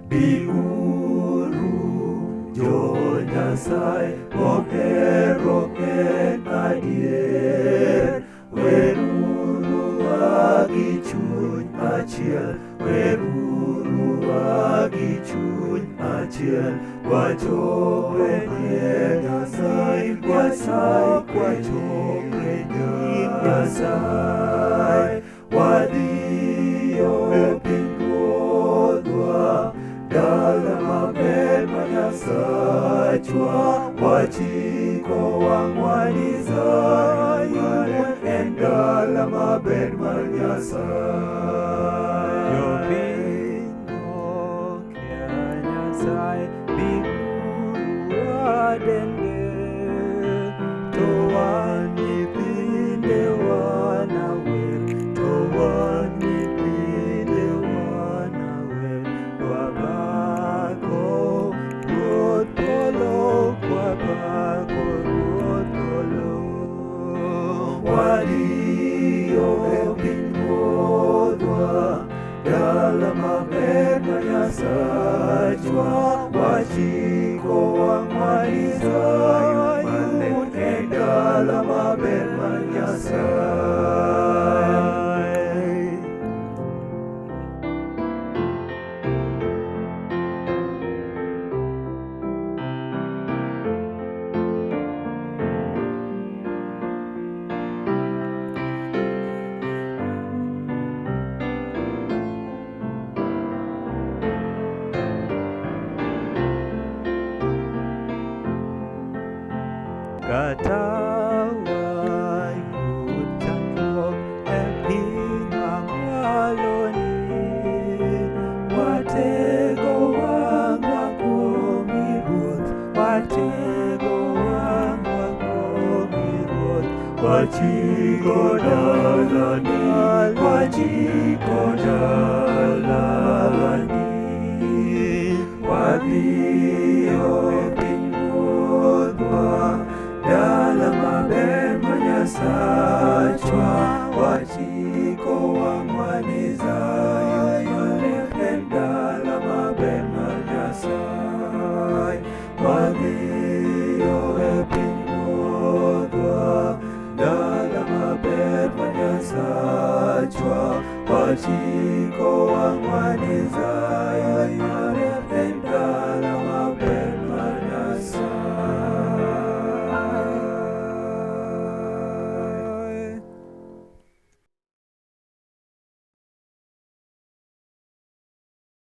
Biuru jo Nyasaye mohero en adier. Weruru gi chuny achiel, weruru gi chuny achiel. Wachokre nying Nyasaye, wachokre nying Nyasaye. Wadhiyo e piny Ruodhwa, dala maber ma Nyasachwa. Wachiko wang'wa ni Zion en dala maber mar Nyasaye. Jopiny mokia Nyasaye, biuru wadende, to wan nyithinde wanawer, to wan nyithinde wanawer. Wapako Ruoth Polo, wapako Ruoth Polo. Wadiyo e piny Ruodhwa, dala maber ma Nyasachwa. Wachiko wang'wa ni Zion en dala maber ma Nyasaye. Kata wayud chandruok e piny mamwaloni, watego wang'wa kuom Ruoth, watego wang'wa kuom Ruoth. Wachiko dalani, wachiko dalani. Wadhiyo e piny Ruodhwa, dala maber ma Nyasachwa. Wachiko wang'wa ni Zion en dala maber mar Nyasaye. Wadhiyo e piny Ruodhwa, dala maber ma Nyasachwa. Wachiko